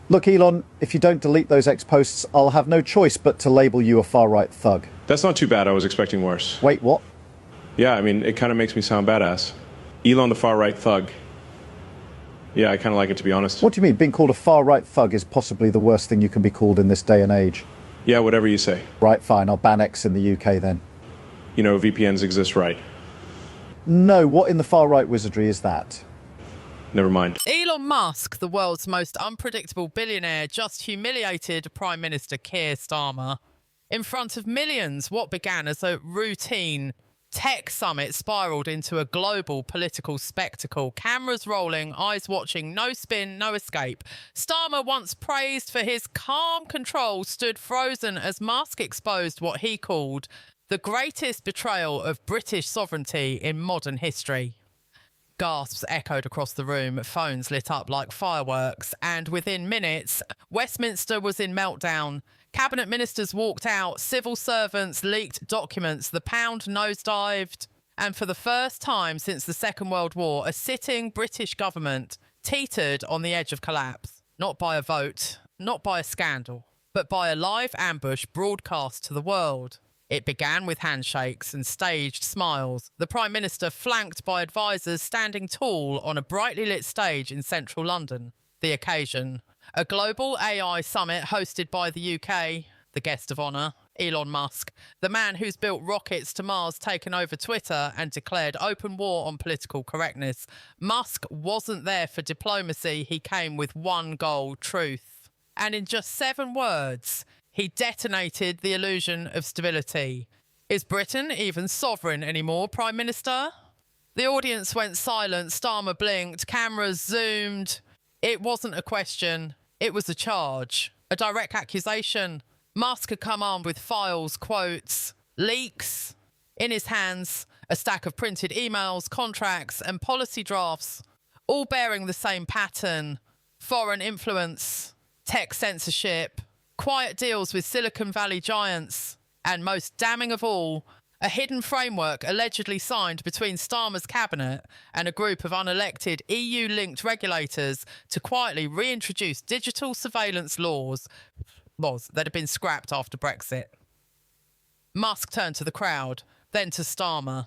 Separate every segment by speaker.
Speaker 1: Look, Elon, if you don't delete those ex-posts, I'll have no choice but to label you a far-right thug.
Speaker 2: That's not too bad. I was expecting worse.
Speaker 1: Wait, what?
Speaker 2: Yeah, I mean, it kind of makes me sound badass. Elon the far-right thug. Yeah, I kind of like it, to be honest.
Speaker 1: What do you mean? Being called a far-right thug is possibly the worst thing you can be called in this day and age.
Speaker 2: Yeah, whatever you say.
Speaker 1: Right, fine. I'll ban X in the UK then.
Speaker 2: You know, VPNs exist, right?
Speaker 1: No, what in the far-right wizardry is that?
Speaker 2: Never mind.
Speaker 3: Elon Musk, the world's most unpredictable billionaire, just humiliated Prime Minister Keir Starmer. In front of millions, what began as a routine tech summit spiraled into a global political spectacle. Cameras rolling, eyes watching, no spin, no escape. Starmer, once praised for his calm control, stood frozen as Musk exposed what he called the greatest betrayal of British sovereignty in modern history. Gasps echoed across the room, phones lit up like fireworks, and within minutes, Westminster was in meltdown. Cabinet ministers walked out, civil servants leaked documents, the pound nosedived, and for the first time since the Second World War, a sitting British government teetered on the edge of collapse. Not by a vote, not by a scandal, but by a live ambush broadcast to the world. It began with handshakes and staged smiles, the Prime Minister flanked by advisers standing tall on a brightly lit stage in central London. The occasion, a global AI summit hosted by the UK, the guest of honour, Elon Musk, the man who's built rockets to Mars, taken over Twitter and declared open war on political correctness. Musk wasn't there for diplomacy, he came with one goal: truth. And in just 7 words, he detonated the illusion of stability. Is Britain even sovereign anymore, Prime Minister? The audience went silent, Starmer blinked, cameras zoomed. It wasn't a question, it was a charge, a direct accusation. Musk had come armed with files, quotes, leaks. In his hands, a stack of printed emails, contracts and policy drafts, all bearing the same pattern: foreign influence, tech censorship, quiet deals with Silicon Valley giants, and most damning of all, a hidden framework allegedly signed between Starmer's cabinet and a group of unelected EU-linked regulators to quietly reintroduce digital surveillance laws that had been scrapped after Brexit. Musk turned to the crowd, then to Starmer.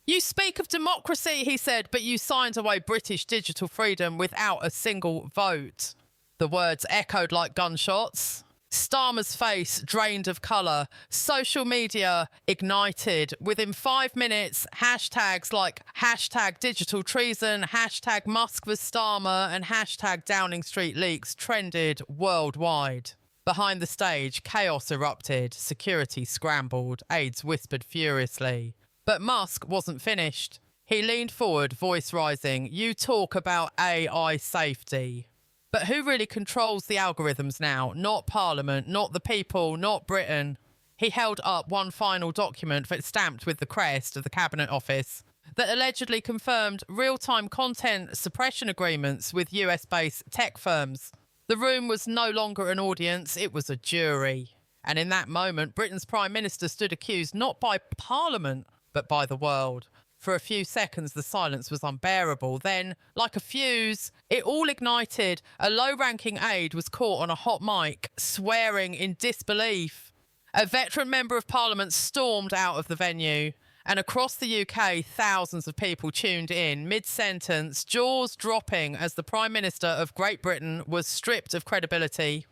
Speaker 3: "You speak of democracy," he said, "but you signed away British digital freedom without a single vote." The words echoed like gunshots. Starmer's face drained of colour. Social media ignited. Within 5 minutes, hashtags like hashtag digital treason, hashtag Musk v Starmer and hashtag Downing Street leaks trended worldwide. Behind the stage, chaos erupted. Security scrambled. Aides whispered furiously. But Musk wasn't finished. He leaned forward, voice rising. "You talk about AI safety. But who really controls the algorithms now? Not Parliament, not the people, not Britain." He held up one final document stamped with the crest of the Cabinet Office that allegedly confirmed real-time content suppression agreements with US-based tech firms. The room was no longer an audience, it was a jury. And in that moment, Britain's Prime Minister stood accused not by Parliament, but by the world. For a few seconds, the silence was unbearable. Then, like a fuse, it all ignited. A low-ranking aide was caught on a hot mic, swearing in disbelief. A veteran member of Parliament stormed out of the venue. And across the UK, thousands of people tuned in, mid-sentence, jaws dropping as the Prime Minister of Great Britain was stripped of credibility.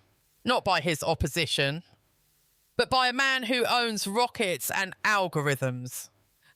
Speaker 3: Not by his opposition, but by a man who owns rockets and algorithms.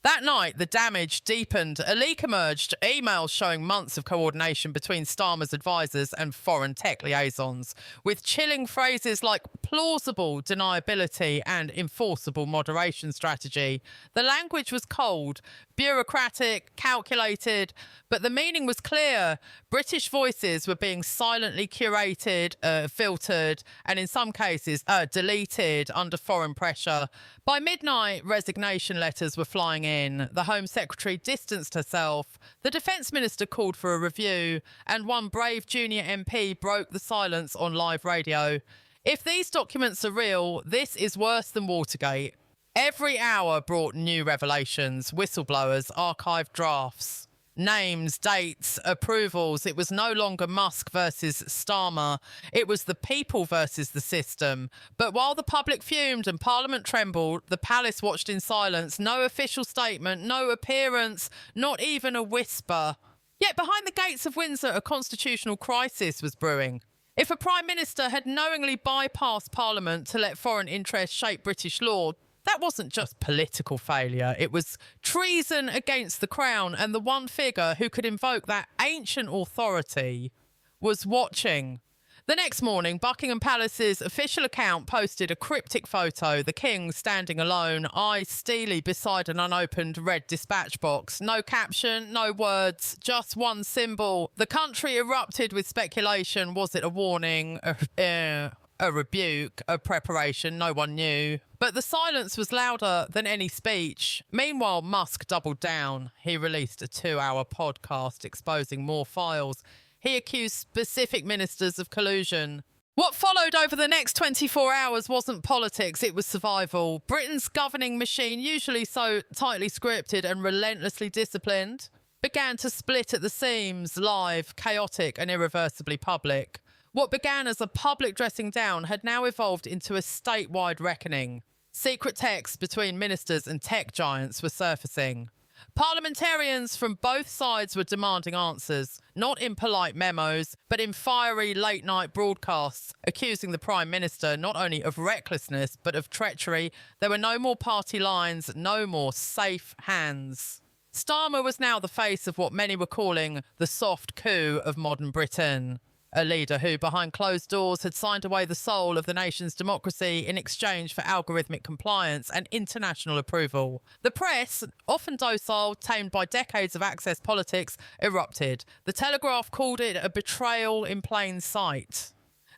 Speaker 3: That night, the damage deepened. A leak emerged, emails showing months of coordination between Starmer's advisors and foreign tech liaisons, with chilling phrases like plausible deniability and enforceable moderation strategy. The language was cold, bureaucratic, calculated, but the meaning was clear. British voices were being silently curated, filtered, and in some cases deleted under foreign pressure. By midnight, resignation letters were flying in. The Home Secretary distanced herself. The Defence Minister called for a review, and one brave junior MP broke the silence on live radio. If these documents are real, this is worse than Watergate. Every hour brought new revelations, whistleblowers, archived drafts. names, dates, approvals. It was no longer Musk versus Starmer. It was the people versus the system. But while the public fumed and Parliament trembled, the palace watched in silence. No official statement, no appearance, not even a whisper. Yet behind the gates of Windsor, a constitutional crisis was brewing. If a Prime Minister had knowingly bypassed Parliament to let foreign interests shape British law, that wasn't just political failure. It was treason against the Crown, and the one figure who could invoke that ancient authority was watching. The next morning, Buckingham Palace's official account posted a cryptic photo, the King standing alone, eyes steely beside an unopened red dispatch box. No caption, no words, just one symbol. The country erupted with speculation. Was it a warning, a rebuke, a preparation? No one knew. But the silence was louder than any speech. Meanwhile, Musk doubled down. He released a 2-hour podcast exposing more files. He accused specific ministers of collusion. What followed over the next 24 hours wasn't politics, it was survival. Britain's governing machine, usually so tightly scripted and relentlessly disciplined, began to split at the seams, live, chaotic and irreversibly public. What began as a public dressing down had now evolved into a statewide reckoning. Secret texts between ministers and tech giants were surfacing. Parliamentarians from both sides were demanding answers, not in polite memos, but in fiery late-night broadcasts, accusing the Prime Minister not only of recklessness, but of treachery. There were no more party lines, no more safe hands. Starmer was now the face of what many were calling the soft coup of modern Britain. A leader who, behind closed doors, had signed away the soul of the nation's democracy in exchange for algorithmic compliance and international approval. The press, often docile, tamed by decades of access politics, erupted. The Telegraph called it a betrayal in plain sight.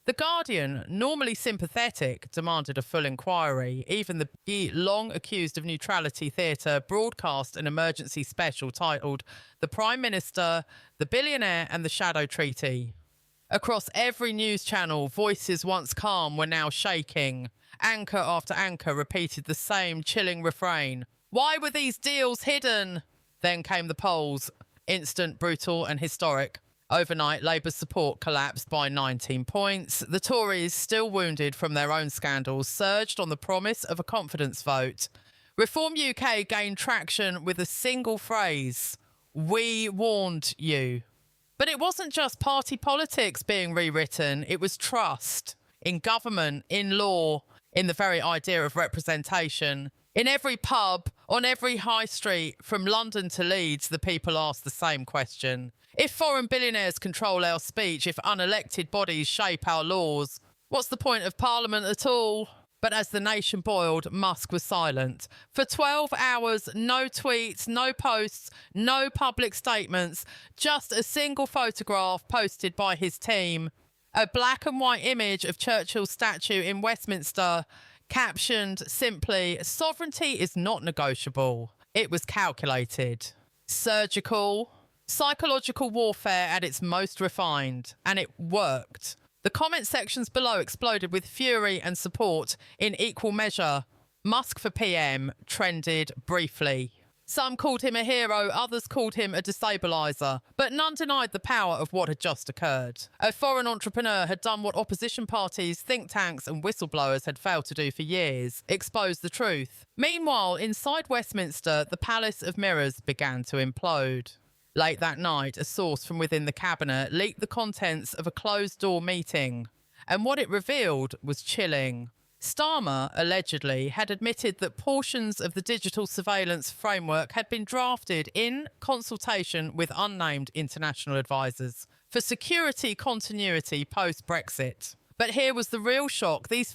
Speaker 3: The Guardian, normally sympathetic, demanded a full inquiry. Even the long accused of neutrality theatre broadcast an emergency special titled The Prime Minister, the Billionaire and the Shadow Treaty. Across every news channel, voices once calm were now shaking. Anchor after anchor repeated the same chilling refrain. Why were these deals hidden? Then came the polls. Instant, brutal and historic. Overnight, Labour's support collapsed by 19 points. The Tories, still wounded from their own scandals, surged on the promise of a confidence vote. Reform UK gained traction with a single phrase. We warned you. But it wasn't just party politics being rewritten. It was trust in government, in law, in the very idea of representation. In every pub, on every high street, from London to Leeds, the people asked the same question. If foreign billionaires control our speech, if unelected bodies shape our laws, what's the point of Parliament at all? But as the nation boiled, Musk was silent. For 12 hours, no tweets, no posts, no public statements, just a single photograph posted by his team. A black and white image of Churchill's statue in Westminster, captioned simply, "Sovereignty is not negotiable." It was calculated. Surgical, psychological warfare at its most refined. And it worked. The comment sections below exploded with fury and support in equal measure. Musk for PM trended briefly. Some called him a hero, others called him a destabiliser, but none denied the power of what had just occurred. A foreign entrepreneur had done what opposition parties, think tanks and whistleblowers had failed to do for years, expose the truth. Meanwhile, inside Westminster, the Palace of Mirrors began to implode. Late that night, a source from within the cabinet leaked the contents of a closed-door meeting, and what it revealed was chilling. Starmer, allegedly, had admitted that portions of the digital surveillance framework had been drafted in consultation with unnamed international advisors for security continuity post-Brexit. But here was the real shock. These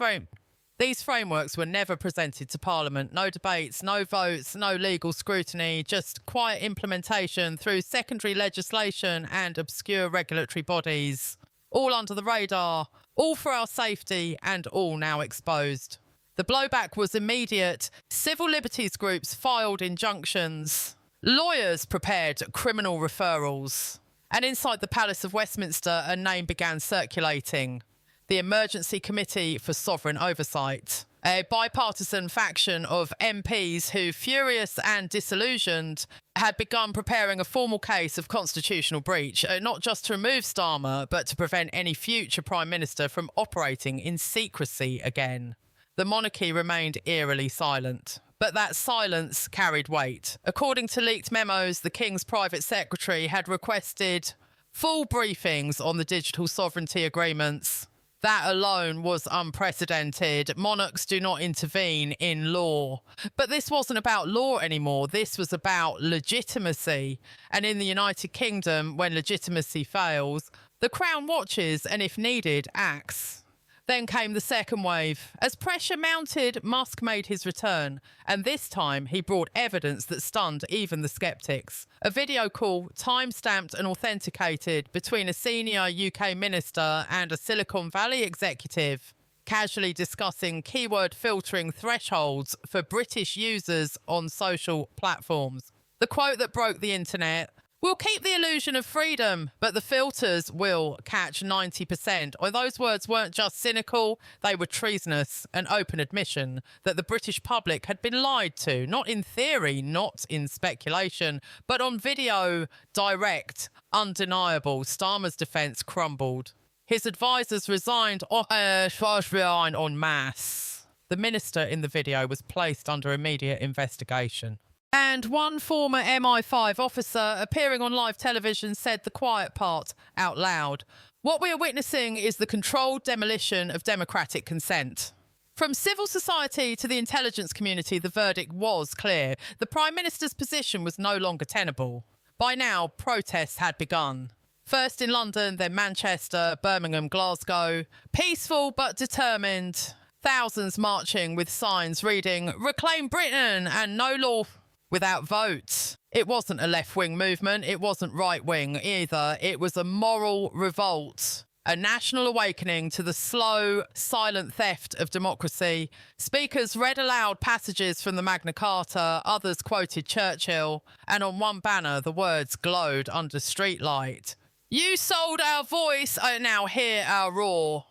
Speaker 3: frameworks were never presented to Parliament. No debates, no votes, no legal scrutiny, just quiet implementation through secondary legislation and obscure regulatory bodies. All under the radar, all for our safety, and all now exposed. The blowback was immediate. Civil liberties groups filed injunctions. Lawyers prepared criminal referrals. And inside the Palace of Westminster, a name began circulating. the Emergency Committee for Sovereign Oversight, a bipartisan faction of MPs who, furious and disillusioned, had begun preparing a formal case of constitutional breach, not just to remove Starmer, but to prevent any future Prime Minister from operating in secrecy again. The monarchy remained eerily silent. But that silence carried weight. According to leaked memos, the King's private secretary had requested full briefings on the digital sovereignty agreements. That alone was unprecedented. Monarchs do not intervene in law. But this wasn't about law anymore. This was about legitimacy. And in the United Kingdom, when legitimacy fails, the Crown watches and, if needed, acts. Then came the second wave. As pressure mounted, Musk made his return, and this time he brought evidence that stunned even the sceptics. A video call, time-stamped and authenticated, between a senior UK minister and a Silicon Valley executive, casually discussing keyword filtering thresholds for British users on social platforms. The quote that broke the internet: "We'll keep the illusion of freedom, but the filters will catch 90%. Or those words weren't just cynical, they were treasonous, an open admission that the British public had been lied to, not in theory, not in speculation, but on video, direct, undeniable. Starmer's defence crumbled. His advisors resigned en masse. The minister in the video was placed under immediate investigation. And one former MI5 officer appearing on live television said the quiet part out loud. What we are witnessing is the controlled demolition of democratic consent. From civil society to the intelligence community, the verdict was clear. The Prime Minister's position was no longer tenable. By now, protests had begun. First in London, then Manchester, Birmingham, Glasgow. Peaceful but determined. Thousands marching with signs reading, "Reclaim Britain" and "No law without votes." It wasn't a left-wing movement. It wasn't right-wing either. It was a moral revolt, a national awakening to the slow, silent theft of democracy. Speakers read aloud passages from the Magna Carta. Others quoted Churchill. And on one banner, the words glowed under streetlight. "You sold our voice, now hear our roar."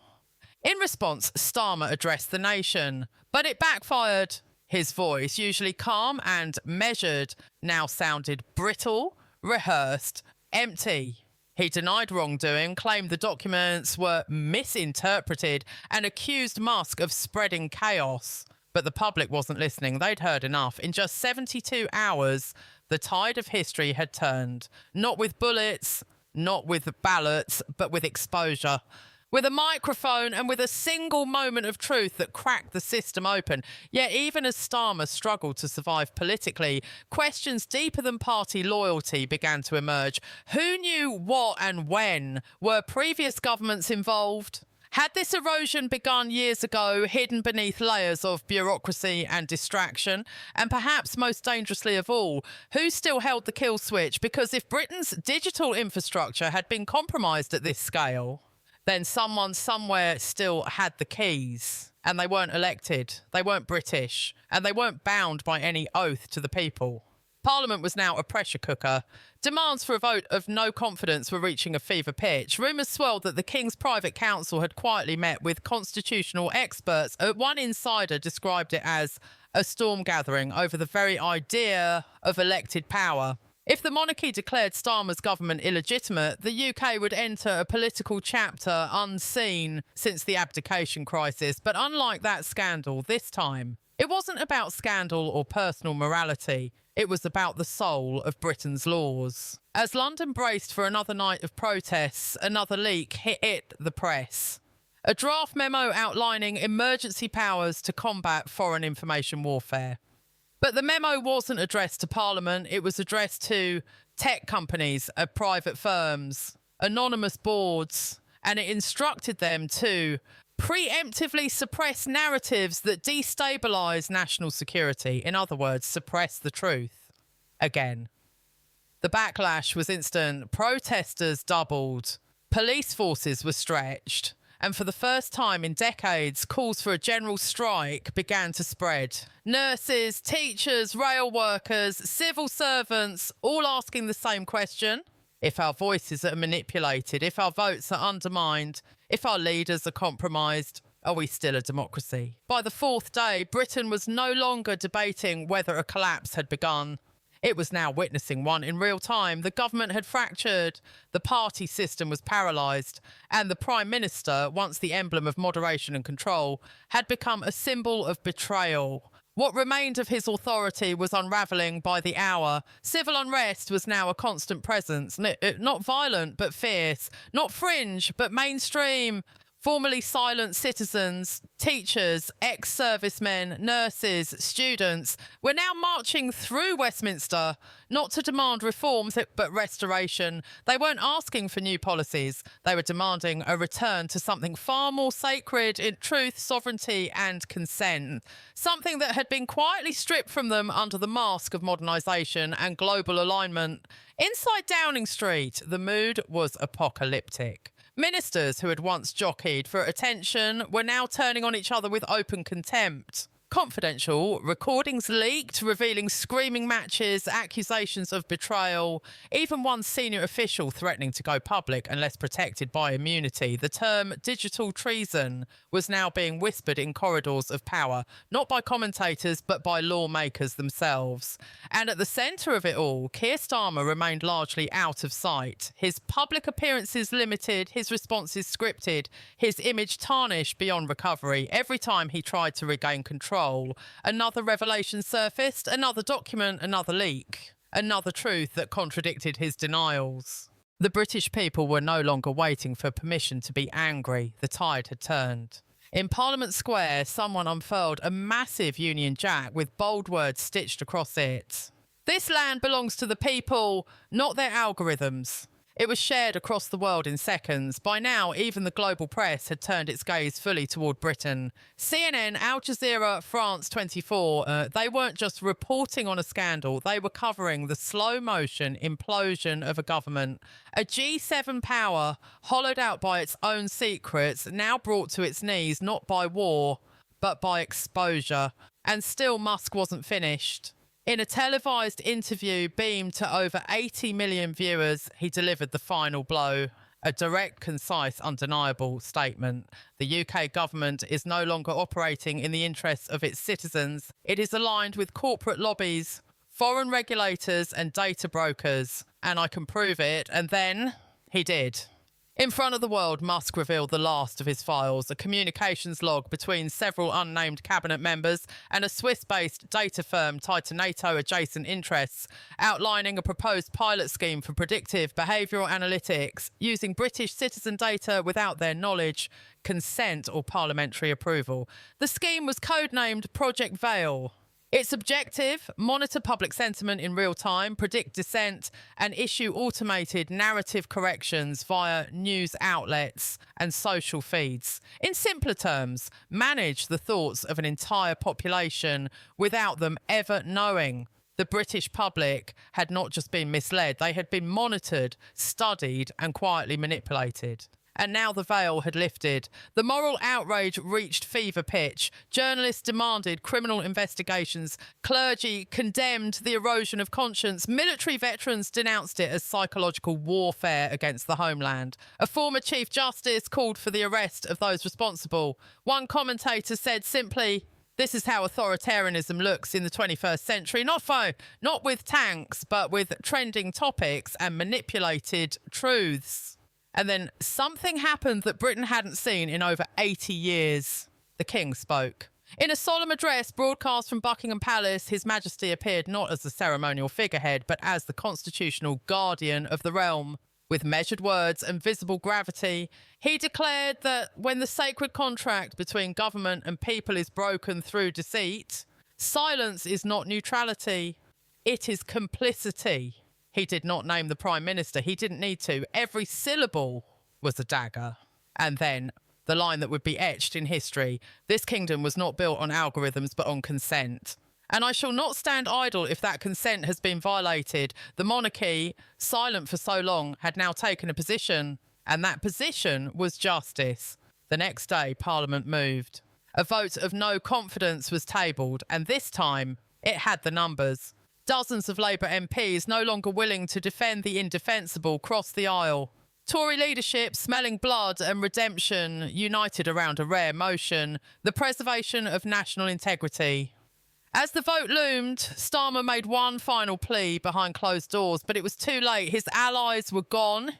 Speaker 3: In response, Starmer addressed the nation, but it backfired. His voice, usually calm and measured, now sounded brittle, rehearsed, empty. He denied wrongdoing, claimed the documents were misinterpreted, and accused Musk of spreading chaos. But the public wasn't listening. They'd heard enough. In just 72 hours, the tide of history had turned. Not with bullets, not with ballots, but with exposure. With a microphone and with a single moment of truth that cracked the system open. Yet even as Starmer struggled to survive politically, questions deeper than party loyalty began to emerge. Who knew what and when? Were previous governments involved? Had this erosion begun years ago, hidden beneath layers of bureaucracy and distraction? And perhaps most dangerously of all, who still held the kill switch? Because if Britain's digital infrastructure had been compromised at this scale, then someone somewhere still had the keys. And they weren't elected, they weren't British, and they weren't bound by any oath to the people. Parliament was now a pressure cooker. Demands for a vote of no confidence were reaching a fever pitch. Rumours swirled that the King's private counsel had quietly met with constitutional experts. One insider described it as a storm gathering over the very idea of elected power. If the monarchy declared Starmer's government illegitimate, the UK would enter a political chapter unseen since the abdication crisis. But unlike that scandal, this time, it wasn't about scandal or personal morality. It was about the soul of Britain's laws. As London braced for another night of protests, another leak hit the press. A draft memo outlining emergency powers to combat foreign information warfare. But the memo wasn't addressed to Parliament. It was addressed to tech companies, private firms, anonymous boards, and it instructed them to preemptively suppress narratives that destabilise national security. In other words, suppress the truth. Again. The backlash was instant. Protesters doubled. Police forces were stretched. And for the first time in decades, calls for a general strike began to spread. Nurses, teachers, rail workers, civil servants, all asking the same question. If our voices are manipulated, if our votes are undermined, if our leaders are compromised, are we still a democracy? By the fourth day, Britain was no longer debating whether a collapse had begun. It was now witnessing one in real time. The government had fractured, the party system was paralysed, and the Prime Minister, once the emblem of moderation and control, had become a symbol of betrayal. What remained of his authority was unravelling by the hour. Civil unrest was now a constant presence, not violent but fierce, not fringe but mainstream. Formerly silent citizens, teachers, ex-servicemen, nurses, students were now marching through Westminster, not to demand reforms but restoration. They weren't asking for new policies. They were demanding a return to something far more sacred in truth, sovereignty and consent. Something that had been quietly stripped from them under the mask of modernisation and global alignment. Inside Downing Street, the mood was apocalyptic. Ministers who had once jockeyed for attention were now turning on each other with open contempt. Confidential recordings leaked, revealing screaming matches, accusations of betrayal, even one senior official threatening to go public unless protected by immunity. The term digital treason was now being whispered in corridors of power, not by commentators but by lawmakers themselves. And at the centre of it all, Keir Starmer remained largely out of sight. His public appearances limited, his responses scripted, his image tarnished beyond recovery every time he tried to regain control. Another revelation surfaced, another document, another leak, another truth that contradicted his denials. The British people were no longer waiting for permission to be angry. The tide had turned. In Parliament Square, someone unfurled a massive Union Jack with bold words stitched across it. This land belongs to the people, not their algorithms. It was shared across the world in seconds. By now, even the global press had turned its gaze fully toward Britain. CNN, Al Jazeera, France 24, they weren't just reporting on a scandal, they were covering the slow-motion implosion of a government. A G7 power, hollowed out by its own secrets, now brought to its knees not by war, but by exposure. And still Musk wasn't finished. In a televised interview beamed to over 80 million viewers, he delivered the final blow. A direct, concise, undeniable statement. The UK government is no longer operating in the interests of its citizens. It is aligned with corporate lobbies, foreign regulators and data brokers. And I can prove it. And then he did. In front of the world, Musk revealed the last of his files, a communications log between several unnamed cabinet members and a Swiss-based data firm tied to NATO-adjacent interests, outlining a proposed pilot scheme for predictive behavioural analytics using British citizen data without their knowledge, consent or parliamentary approval. The scheme was codenamed Project Veil. Its objective, monitor public sentiment in real time, predict dissent, and issue automated narrative corrections via news outlets and social feeds. In simpler terms, manage the thoughts of an entire population without them ever knowing. The British public had not just been misled, they had been monitored, studied, and quietly manipulated. And now the veil had lifted. The moral outrage reached fever pitch. Journalists demanded criminal investigations. Clergy condemned the erosion of conscience. Military veterans denounced it as psychological warfare against the homeland. A former Chief Justice called for the arrest of those responsible. One commentator said simply, "This is how authoritarianism looks in the 21st century. Not with tanks, but with trending topics and manipulated truths." And then something happened that Britain hadn't seen in over 80 years. The King spoke. In a solemn address broadcast from Buckingham Palace, His Majesty appeared not as the ceremonial figurehead, but as the constitutional guardian of the realm. With measured words and visible gravity, he declared that when the sacred contract between government and people is broken through deceit, silence is not neutrality, it is complicity. He did not name the Prime Minister. He didn't need to. Every syllable was a dagger. And then the line that would be etched in history. This kingdom was not built on algorithms, but on consent. And I shall not stand idle if that consent has been violated. The monarchy, silent for so long, had now taken a position. And that position was justice. The next day, Parliament moved. A vote of no confidence was tabled. And this time, it had the numbers. Dozens of Labour MPs, no longer willing to defend the indefensible, crossed the aisle. Tory leadership, smelling blood and redemption, united around a rare motion, the preservation of national integrity. As the vote loomed, Starmer made one final plea behind closed doors, but it was too late. His allies were gone.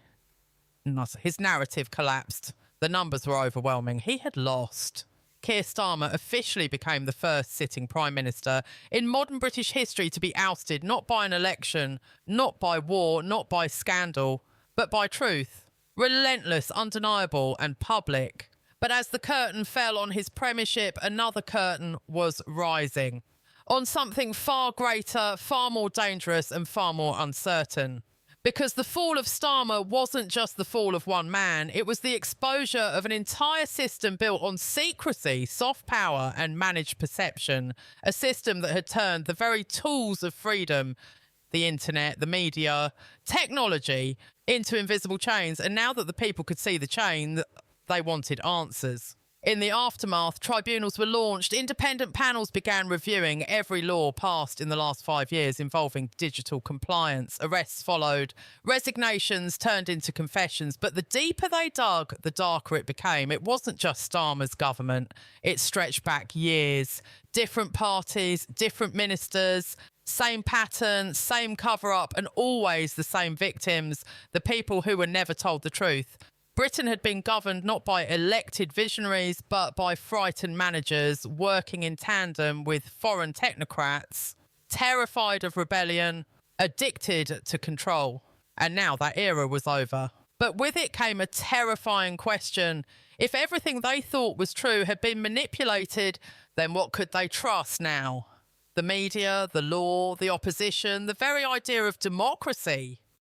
Speaker 3: His narrative collapsed. The numbers were overwhelming. He had lost. Keir Starmer officially became the first sitting Prime Minister in modern British history to be ousted, not by an election, not by war, not by scandal, but by truth. Relentless, undeniable and public. But as the curtain fell on his premiership, another curtain was rising. On something far greater, far more dangerous and far more uncertain. Because the fall of Starmer wasn't just the fall of one man, it was the exposure of an entire system built on secrecy, soft power and managed perception. A system that had turned the very tools of freedom, the internet, the media, technology, into invisible chains. And now that the people could see the chain, they wanted answers. In the aftermath, tribunals were launched. Independent panels began reviewing every law passed in the last 5 years involving digital compliance. Arrests followed. Resignations turned into confessions. But the deeper they dug, the darker it became. It wasn't just Starmer's government. It stretched back years. Different parties, different ministers, same pattern, same cover-up, and always the same victims, the people who were never told the truth. Britain had been governed not by elected visionaries, but by frightened managers working in tandem with foreign technocrats, terrified of rebellion, addicted to control. And now that era was over. But with it came a terrifying question. If everything they thought was true had been manipulated, then what could they trust now? The media, the law, the opposition, the very idea of democracy.